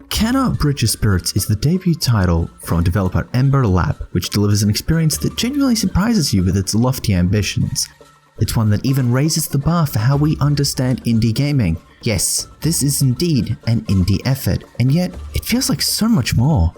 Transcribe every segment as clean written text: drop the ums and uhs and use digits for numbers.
Kenna Bridge of Spirits is the debut title from developer Ember Lab, which delivers an experience that genuinely surprises you with its lofty ambitions. It's one that even raises the bar for how we understand indie gaming. Yes, this is indeed an indie effort, and yet it feels like so much more.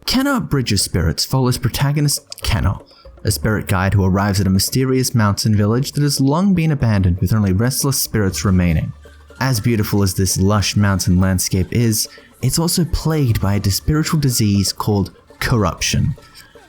Kenna Bridge of Spirits follows protagonist Kenna, a spirit guide who arrives at a mysterious mountain village that has long been abandoned with only restless spirits remaining. As beautiful as this lush mountain landscape is, it's also plagued by a spiritual disease called corruption,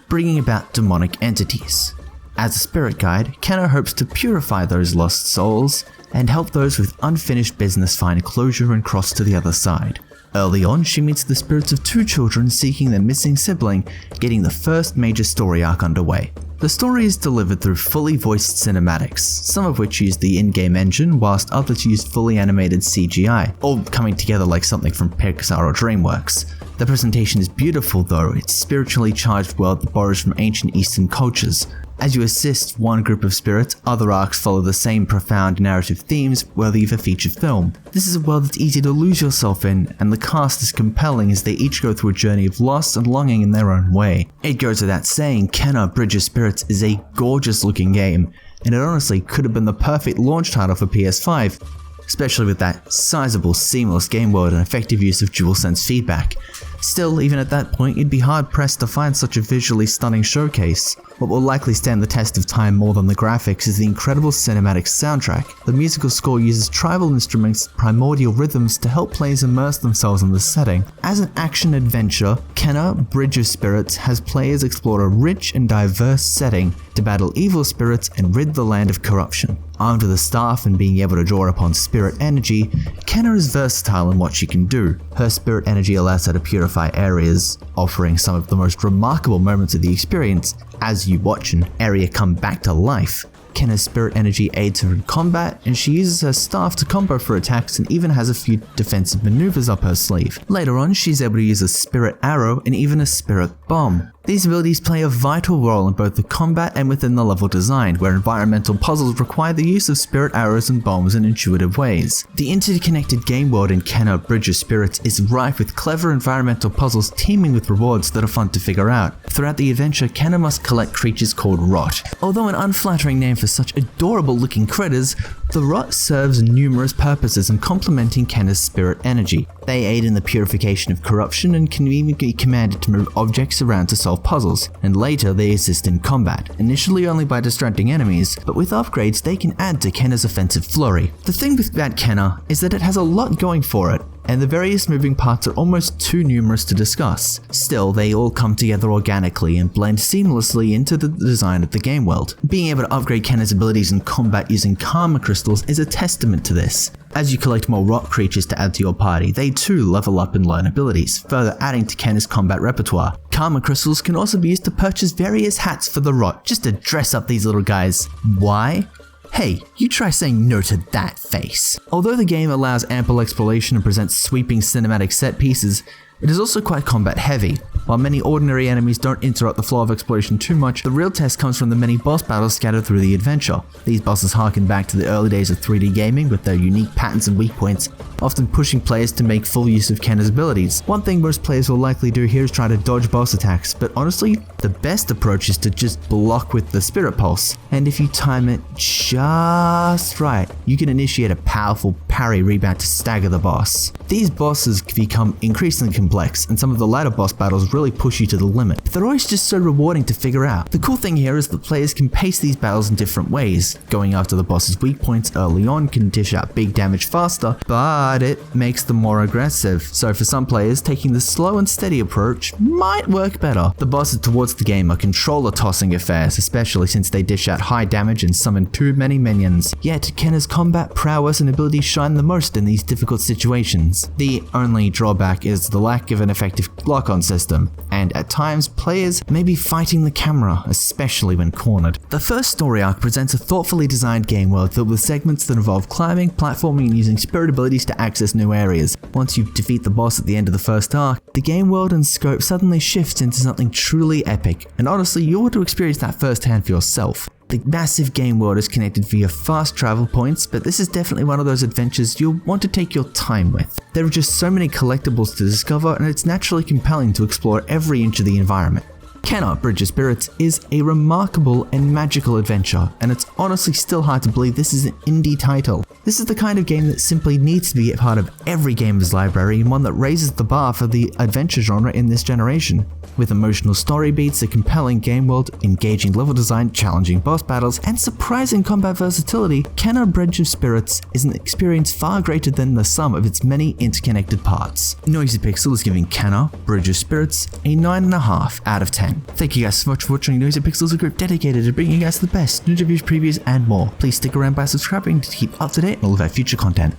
bringing about demonic entities. As a spirit guide, Kenna hopes to purify those lost souls and help those with unfinished business find closure and cross to the other side. Early on, she meets the spirits of two children seeking their missing sibling, getting the first major story arc underway. The story is delivered through fully voiced cinematics, some of which use the in-game engine, whilst others use fully animated CGI, all coming together like something from Pixar or DreamWorks. The presentation is beautiful though, it's a spiritually charged world that borrows from ancient Eastern cultures. As you assist one group of spirits, other arcs follow the same profound narrative themes worthy of a feature film. This is a world that's easy to lose yourself in, and the cast is compelling as they each go through a journey of loss and longing in their own way. It goes without saying, Kenna Bridge of Spirits is a gorgeous looking game, and it honestly could have been the perfect launch title for PS5, especially with that sizable, seamless game world and effective use of DualSense feedback. Still, even at that point, you'd be hard-pressed to find such a visually stunning showcase. What will likely stand the test of time more than the graphics is the incredible cinematic soundtrack. The musical score uses tribal instruments' primordial rhythms to help players immerse themselves in the setting. As an action-adventure, Kenna Bridge of Spirits has players explore a rich and diverse setting to battle evil spirits and rid the land of corruption. Armed with a staff and being able to draw upon spirit energy, Kenna is versatile in what she can do. Her spirit energy allows her to purify areas, offering some of the most remarkable moments of the experience as you watch an area come back to life. Kenna's spirit energy aids her in combat, and she uses her staff to combo for attacks and even has a few defensive maneuvers up her sleeve. Later on, she's able to use a spirit arrow and even a spirit bomb. These abilities play a vital role in both the combat and within the level design, where environmental puzzles require the use of spirit arrows and bombs in intuitive ways. The interconnected game world in Kenna Bridge of Spirits is rife with clever environmental puzzles teeming with rewards that are fun to figure out. Throughout the adventure, Kenna must collect creatures called Rot. Although an unflattering name for such adorable looking critters, the Rot serves numerous purposes in complementing Kenna's spirit energy. They aid in the purification of corruption and can even be commanded to move objects around to solve puzzles, and later they assist in combat, initially only by distracting enemies, but with upgrades they can add to Kenna's offensive flurry. The thing about Kenna is that it has a lot going for it, and the various moving parts are almost too numerous to discuss. Still, they all come together organically and blend seamlessly into the design of the game world. Being able to upgrade Kenna's abilities in combat using Karma Crystals is a testament to this. As you collect more Rot creatures to add to your party, they too level up and learn abilities, further adding to Kenna's combat repertoire. Karma Crystals can also be used to purchase various hats for the Rot, just to dress up these little guys. Why? Hey, you try saying no to that face. Although the game allows ample exploration and presents sweeping cinematic set pieces, it is also quite combat heavy. While many ordinary enemies don't interrupt the flow of exploration too much, the real test comes from the many boss battles scattered through the adventure. These bosses harken back to the early days of 3D gaming with their unique patterns and weak points, often pushing players to make full use of Kenna's abilities. One thing most players will likely do here is try to dodge boss attacks, but honestly, the best approach is to just block with the Spirit Pulse, and if you time it just right, you can initiate a powerful parry rebound to stagger the boss. These bosses become increasingly complex, and some of the latter boss battles really push you to the limit, but they're always just so rewarding to figure out. The cool thing here is that players can pace these battles in different ways. Going after the boss's weak points early on can dish out big damage faster, but it makes them more aggressive, so for some players, taking the slow and steady approach might work better. The bosses towards the game are controller tossing affairs, especially since they dish out high damage and summon too many minions. Yet, Kenna's combat prowess and abilities shine the most in these difficult situations. The only drawback is the lack of an effective lock-on system. realism, and at times players may be fighting the camera, especially when cornered. The first story arc presents a thoughtfully designed game world filled with segments that involve climbing, platforming, and using spirit abilities to access new areas. Once you defeat the boss at the end of the first arc, the game world and scope suddenly shifts into something truly epic, and honestly, you ought to experience that firsthand for yourself. The massive game world is connected via fast travel points, but this is definitely one of those adventures you'll want to take your time with. There are just so many collectibles to discover, and it's naturally compelling to explore every inch of the environment. Kena Bridge of Spirits is a remarkable and magical adventure, and it's honestly still hard to believe this is an indie title. This is the kind of game that simply needs to be a part of every gamer's library, and one that raises the bar for the adventure genre in this generation. With emotional story beats, a compelling game world, engaging level design, challenging boss battles, and surprising combat versatility, Kena Bridge of Spirits is an experience far greater than the sum of its many interconnected parts. Noisy Pixel is giving Kena Bridge of Spirits a 9.5 out of 10. Thank you guys so much for watching. Noisy Pixel is a group dedicated to bringing you guys the best news reviews, previews, and more. Please stick around by subscribing to keep up to date on all of our future content.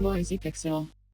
Noisy Pixel.